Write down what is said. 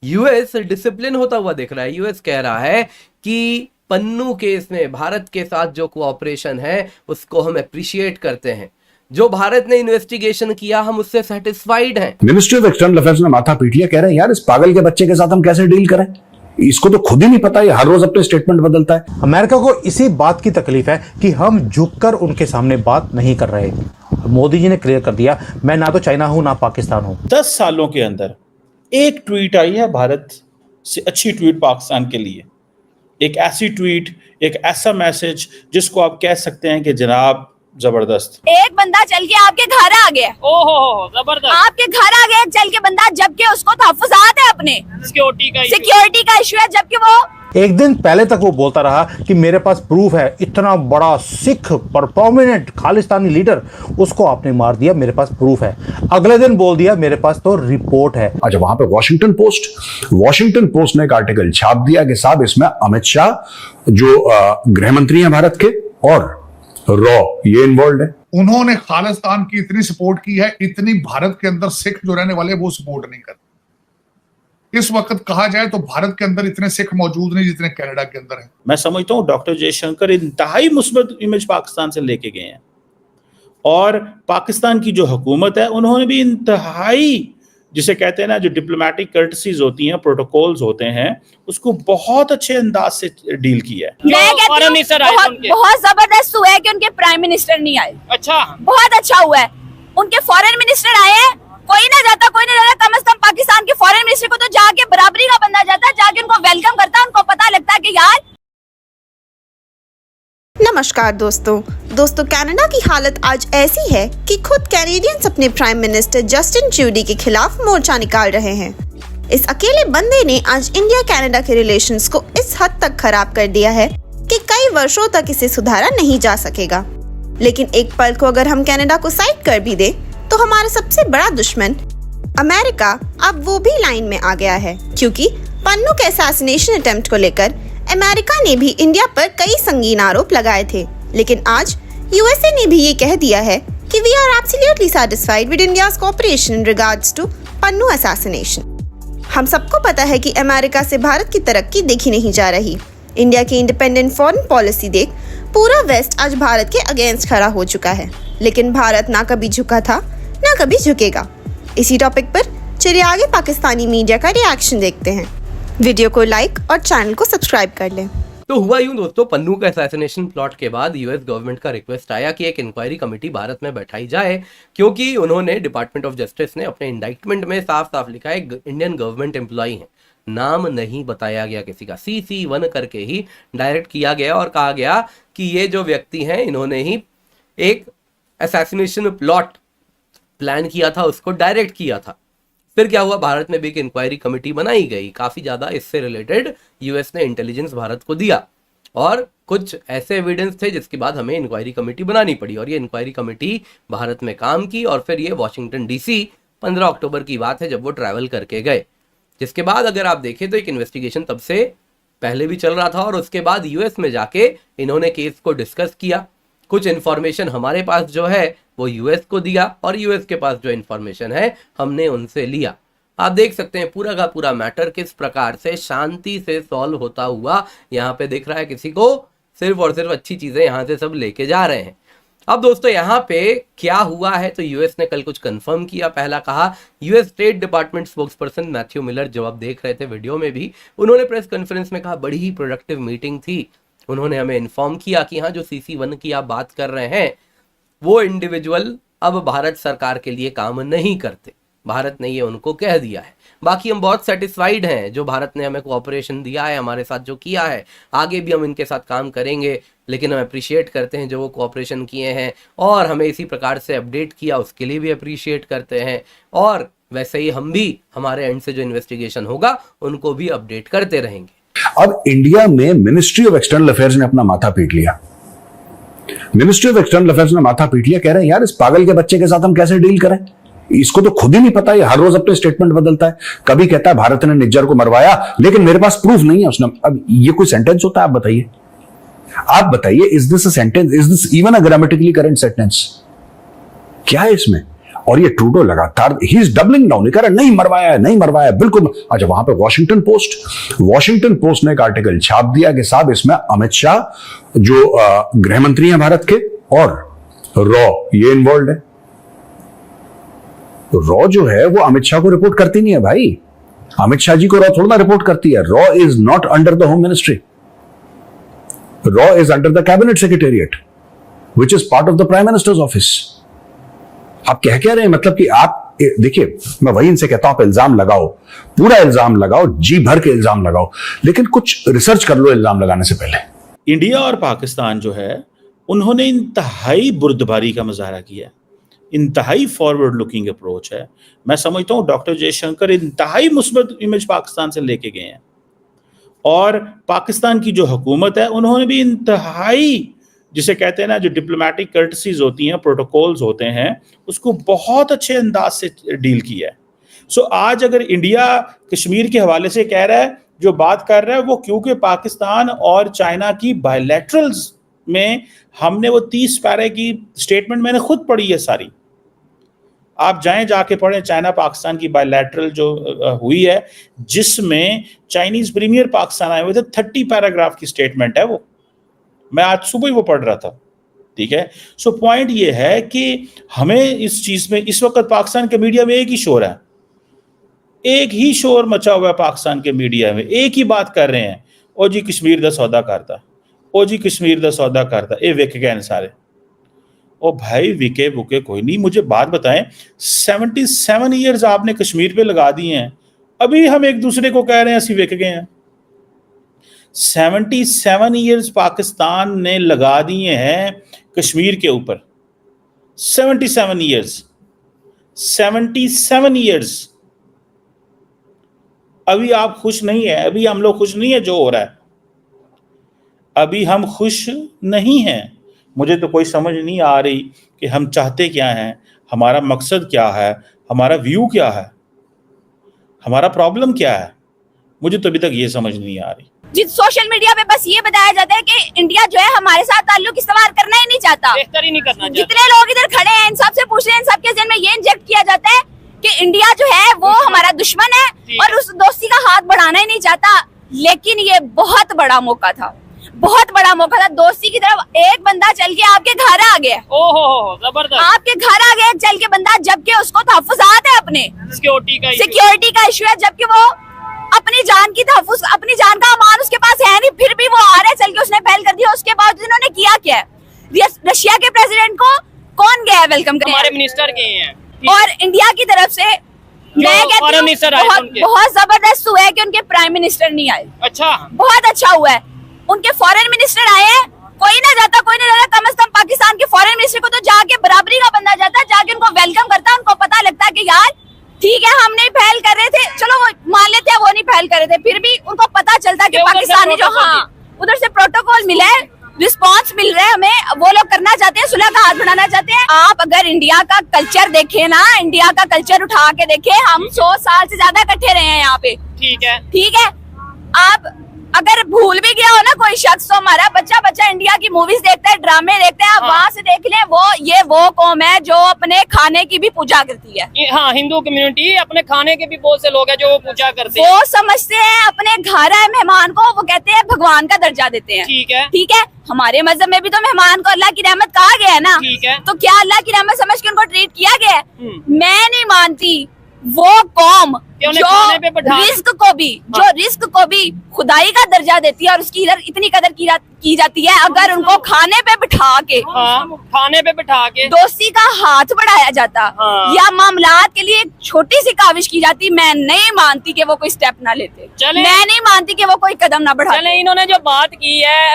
US discipline होता हुआ दिख रहा है। यूएस कह रहा है कि पन्नू केस में भारत के साथ जो कोऑपरेशन है उसको हम अप्रिशिएट करते हैं। जो भारत ने इन्वेस्टिगेशन किया हम उससे सेटिस्फाइड हैं। मिनिस्ट्री ऑफ एक्सटर्नल अफेयर्स ने माथा पीट लिया, कह रहे हैं यार इस पागल के बच्चे के साथ हम कैसे डील करें, इसको तो खुद ही नहीं पता, ये हर रोज अपने स्टेटमेंट बदलता है। अमेरिका को इसी बात की तकलीफ है कि हम झुककर उनके सामने बात नहीं कर रहे। मोदी जी ने क्लियर कर दिया, मैं ना तो चाइना हूं ना पाकिस्तान हूं। 10 सालों के अंदर एक ट्वीट आई है भारत से अच्छी ट्वीट पाकिस्तान के लिए, एक ऐसी ट्वीट, एक ऐसा मैसेज जिसको आप कह सकते हैं कि जनाब जबरदस्त। एक बंदा चल के आपके घर आ गया, ओहो जबरदस्त, आपके घर आ गया चल के बंदा, जबकि उसको तहफ्फुज़ात है अपने सिक्योरिटी का इशू है, जबकि वो एक दिन पहले तक वो बोलता रहा कि मेरे पास प्रूफ है, इतना बड़ा सिख पर प्रोमिनेंट खालिस्तानी लीडर, उसको आपने मार दिया, मेरे पास प्रूफ है। अगले दिन बोल दिया मेरे पास तो रिपोर्ट है। अच्छा, वहां पे वॉशिंगटन पोस्ट ने एक आर्टिकल छाप दिया कि साहब इसमें अमित शाह जो गृह मंत्री हैं भारत के और रॉ ये इन्वॉल्व है। उन्होंने खालिस्तान की इतनी सपोर्ट की है, इतनी भारत के अंदर सिख जो रहने वाले वो सपोर्ट नहीं करते। इस वक्त कहा जाए तो भारत के अंदर इतने सिख मौजूद नहीं जितने कनाडा के अंदर हैं। मैं समझता हूं डॉक्टर जयशंकर इंतहाई मुस्बत इमेज पाकिस्तान से लेके गए हैं और पाकिस्तान की जो हुकूमत है उन्होंने भी इंतहाई, जिसे कहते हैं ना, जो डिप्लोमेटिक कर्टसीज होती हैं, प्रोटोकॉल्स होते हैं, उसको बहुत अच्छे अंदाज से डील किया है। मैं कहती हूं बहुत जबरदस्त हुआ है कि उनके प्राइम मिनिस्टर नहीं आए। अच्छा, बहुत अच्छा हुआ है, उनके फॉरेन मिनिस्टर आए हैं। कोई ना जाता, कम से कम पाकिस्तान के फॉरेन मिनिस्टर को तो जाके बराबरी का बंदा जाता, जाके उनको वेलकम करता, उनको पता लगता है कि यार। नमस्कार दोस्तों, कनाडा की हालत आज ऐसी है कि खुद कैनेडियंस अपने प्राइम मिनिस्टर जस्टिन ट्रूडो के खिलाफ मोर्चा निकाल रहे हैं। इस अकेले बंदे ने आज इंडिया कनाडा के रिलेशंस को इस हद तक खराब कर दिया है कि कई वर्षों तक इसे सुधारा नहीं जा सकेगा। लेकिन एक पल को अगर हम कनाडा को साइड कर भी दे तो हमारा सबसे बड़ा दुश्मन अमेरिका अब वो भी लाइन में आ गया है, क्योंकि पन्नू के असैसिनेशन अटेम्प्ट को लेकर अमेरिका ने भी इंडिया पर कई संगीन आरोप लगाए थे। लेकिन आज यूएसए ने भी ये कह दिया है कि we are absolutely satisfied with India's cooperation in regards to Pannun assassination. हम सबको पता है कि अमेरिका से भारत की तरक्की देखी नहीं जा रही। इंडिया की इंडिपेंडेंट फॉरेन पॉलिसी देख पूरा वेस्ट आज भारत के अगेंस्ट खड़ा हो चुका है, लेकिन भारत ना कभी झुका था ना कभी झुकेगा। इसी टॉपिक पर चलिए आगे पाकिस्तानी मीडिया का रिएक्शन देखते हैं। वीडियो को लाइक और चैनल को सब्सक्राइब कर लें। तो हुआ यूं दोस्तों, पन्नू का असैसिनेशन प्लॉट के बाद यूएस गवर्नमेंट का रिक्वेस्ट आया कि एक इंक्वायरी कमेटी भारत में बैठाई जाए, क्योंकि उन्होंने डिपार्टमेंट ऑफ जस्टिस ने अपने इंडाइटमेंट में साफ साफ लिखा है इंडियन गवर्नमेंट एम्प्लॉई है, नाम नहीं बताया गया किसी का, CC1 करके ही डायरेक्ट किया गया और कहा गया कि ये जो व्यक्ति हैं इन्होंने ही एक असैसिनेशन प्लॉट प्लान किया था, उसको डायरेक्ट किया था। फिर क्या हुआ, भारत में भी एक इंक्वायरी कमेटी बनाई गई, काफी ज्यादा इससे रिलेटेड यूएस ने इंटेलिजेंस भारत को दिया और कुछ ऐसे एविडेंस थे जिसके बाद हमें इंक्वायरी कमेटी बनानी पड़ी और ये इंक्वायरी कमेटी भारत में काम की और फिर ये वॉशिंगटन DC 15 अक्टूबर की बात है जब वो ट्रैवल करके गए, जिसके बाद अगर आप देखें तो एक इन्वेस्टिगेशन तब से पहले भी चल रहा था और उसके बाद यूएस में जाके इन्होंने केस को डिस्कस किया। कुछ इन्फॉर्मेशन हमारे पास जो है वो यूएस को दिया और यूएस के पास जो इन्फॉर्मेशन है हमने उनसे लिया। आप देख सकते हैं पूरा का पूरा मैटर किस प्रकार से शांति से सॉल्व होता हुआ यहाँ पे दिख रहा है। किसी को सिर्फ और सिर्फ अच्छी चीजें यहाँ से सब लेके जा रहे हैं। अब दोस्तों यहाँ पे क्या हुआ है, तो यूएस ने कल कुछ कंफर्म किया। पहला कहा, US state department spokesperson Matthew Miller, जो आप देख रहे थे वीडियो में भी, उन्होंने प्रेस कॉन्फ्रेंस में कहा बड़ी ही प्रोडक्टिव मीटिंग थी। उन्होंने हमें इन्फॉर्म किया कि हाँ जो CC1 की आप बात कर रहे हैं वो इंडिविजुअल अब भारत सरकार के लिए काम नहीं करते, भारत ने ये उनको कह दिया है। बाकी हम बहुत सेटिस्फाइड हैं जो भारत ने हमें कोऑपरेशन दिया है, हमारे साथ जो किया है, आगे भी हम इनके साथ काम करेंगे, लेकिन हम अप्रिशिएट करते हैं जो वो कोऑपरेशन किए हैं और हमें इसी प्रकार से अपडेट किया उसके लिए भी अप्रिशिएट करते हैं और वैसे ही हम भी हमारे एंड से जो इन्वेस्टिगेशन होगा उनको भी अपडेट करते रहेंगे। अब इंडिया में मिनिस्ट्री ऑफ एक्सटर्नल अफेयर्स ने अपना माथा पीट लिया। मिनिस्ट्री ऑफ एक्सटर्नल अफेयर्स ने माथा पीट लिया, कह रहे हैं यार इस पागल के बच्चे के साथ हम कैसे डील करें, इसको तो खुद ही नहीं पता, ये हर रोज अपने स्टेटमेंट बदलता है। कभी कहता है भारत ने निज्जर को मरवाया लेकिन मेरे पास प्रूफ नहीं है उसने। अब ये कोई सेंटेंस होता है? आप बताइए, is this a sentence? Is this even a grammatically correct sentence? क्या है इसमें? और ये ट्रूडो लगातार ही इज डबलिंग डाउन, कह रहा नहीं मरवाया है, नहीं मरवाया है, बिल्कुल। अच्छा, वहां पे वॉशिंगटन पोस्ट ने एक आर्टिकल छाप दिया कि साहब इसमें अमित शाह जो गृह मंत्री हैं भारत के और रॉ ये इन्वॉल्व है। रॉ जो है वो अमित शाह को रिपोर्ट करती नहीं है भाई, अमित शाह जी को रॉ थोड़ा ना रिपोर्ट करती है। Raw is not under the home ministry, raw is under the cabinet secretariat which is part of the prime minister's office. आप कह रहे हैं मतलब कि आप देखिए, मैं वही इनसे कहता हूं आप इल्जाम लगाओ, पूरा इल्जाम लगाओ, जी भर के इल्जाम लगाओ, लेकिन कुछ रिसर्च कर लो इल्जाम लगाने से पहले। इंडिया और पाकिस्तान जो है उन्होंने इंतहाई बुर्दबारी का मुजाहरा किया, इंतहाई फॉरवर्ड लुकिंग अप्रोच है। मैं समझता हूँ डॉक्टर जयशंकर इंतहाई मुस्बत इमेज पाकिस्तान से लेके गए हैं, और पाकिस्तान की जो हुकूमत है उन्होंने भी इंतहाई, जिसे कहते हैं ना, जो डिप्लोमेटिक कर्टसीज होती हैं, प्रोटोकॉल्स होते हैं, उसको बहुत अच्छे अंदाज से डील किया है। सो आज अगर इंडिया कश्मीर के हवाले से कह रहा है, जो बात कर रहा है वो क्योंकि पाकिस्तान और चाइना की बायलैटरल्स में हमने वो 30 पैरे की स्टेटमेंट मैंने खुद पढ़ी है सारी, आप जाके पढ़ें, चाइना पाकिस्तान की बायलैटरल जो हुई है, जिसमें चाइनीज प्रीमियर पाकिस्तान आए हुए थे, 30 पैराग्राफ की स्टेटमेंट है वो, मैं आज सुबह ही वो पढ़ रहा था। ठीक है, सो पॉइंट ये है कि हमें इस चीज में, इस वक्त पाकिस्तान के मीडिया में एक ही शोर है, एक ही शोर मचा हुआ है पाकिस्तान के मीडिया में, एक ही बात कर रहे हैं, ओ जी कश्मीर दा सौदा करता, ओ जी कश्मीर दा सौदा करता, ये विक गए सारे। ओ भाई विके वुके कोई नहीं, मुझे बात बताएं, 77 ईयर्स आपने कश्मीर पे लगा दिए हैं, अभी हम एक दूसरे को कह रहे हैं असि विक गए हैं। 77 ईयर्स पाकिस्तान ने लगा दिए हैं कश्मीर के ऊपर, 77 ईयर्स, 77 ईयर्स। अभी आप खुश नहीं है, अभी हम लोग खुश नहीं है जो हो रहा है, अभी हम खुश नहीं हैं। मुझे तो कोई समझ नहीं आ रही कि हम चाहते क्या हैं, हमारा मकसद क्या है, हमारा व्यू क्या है, हमारा प्रॉब्लम क्या है, मुझे तो अभी तक ये समझ नहीं आ रही। जिस सोशल मीडिया पे बस ये बताया जाता है कि इंडिया जो है हमारे साथ ताल्लुक इस्तेमाल करना ही नहीं चाहता, बेहतर ही नहीं करना चाहता। जितने लोग इधर खड़े हैं इन सबसे पूछ रहे हैं, इन सबके जहन में ये इंजेक्ट किया जाता है कि इंडिया जो है वो हमारा दुश्मन है और उस दोस्ती का हाथ बढ़ाना ही नहीं चाहता। लेकिन ये बहुत बड़ा मौका था, बहुत बड़ा मौका था। दोस्ती की तरफ एक बंदा चल के आपके घर आ गया, ओहो जबरदस्त, आपके घर आ गया चल के बंदा, जबकि उसको तहफ्फुज़ात है, अपने सिक्योरिटी का इशू है, जबकि वो अपनी जान की तहफ्फुज़, अपनी जान का अमान उसके पास है नहीं, फिर भी वो आ रहा है चल के, उसने पहल कर दिया। उसके बाद उन्होंने किया क्या है, रशिया के प्रेसिडेंट को कौन गया है वेलकम करने, हमारे मिनिस्टर गए हैं, और इंडिया की तरफ से मैं कहती हूँ बहुत जबरदस्त हुआ है कि उनके प्राइम मिनिस्टर नहीं आए। अच्छा, बहुत अच्छा हुआ है, उनके फॉरेन मिनिस्टर आए हैं। कोई ना जाता, कम से कम पाकिस्तान के फॉरेन मिनिस्टर को तो जाके बराबरी का बंदा जाता, जाके उनको वेलकम करता, उनको पता लगता कि यार ठीक है हम नहीं पहल कर रहे थे, चलो वो मान लेते हैं वो नहीं पहल कर रहे थे, फिर भी उनको पता चलता कि पाकिस्तानी जो, हाँ उधर से प्रोटोकॉल मिला है, रिस्पांस मिल रहा है हमें, वो लोग करना चाहते हैं, सुलह का हाथ बढ़ाना चाहते हैं। आप अगर इंडिया का कल्चर देखें ना, इंडिया का कल्चर उठा के देखें, हम 100 साल से ज्यादा इकट्ठे रहे हैं यहाँ पे, ठीक है, ठीक है। आप अगर भूल भी गया हो ना कोई शख्स, तो हमारा बच्चा इंडिया की मूवीज देखता है, ड्रामे देखते हैं, आप वहाँ से देख लें, ये वो कौम है जो अपने खाने की भी पूजा करती है। हाँ, हिंदू कम्युनिटी अपने खाने के भी बहुत से लोग हैं जो वो पूजा करते हैं, वो समझते हैं अपने घर आए मेहमान को, वो कहते हैं भगवान का दर्जा देते हैं, ठीक है, ठीक है। हमारे मजहब में भी तो मेहमान को अल्लाह की रहमत कहा गया है ना, ठीक है, तो क्या अल्लाह की रहमत समझ के उनको ट्रीट किया गया है? मैं नहीं मानती वो कौम जो रिस्क को भी खुदाई का दर्जा देती है और उसकी इतनी कदर की जाती है, अगर उनको खाने पे बिठा के दोस्ती का हाथ बढ़ाया जाता, या मामलात के लिए एक छोटी सी काविश की जाती, मैं नहीं मानती कि वो कोई स्टेप ना लेते, मैं नहीं मानती कि वो कोई कदम ना बढ़ाते। इन्होंने जो बात की है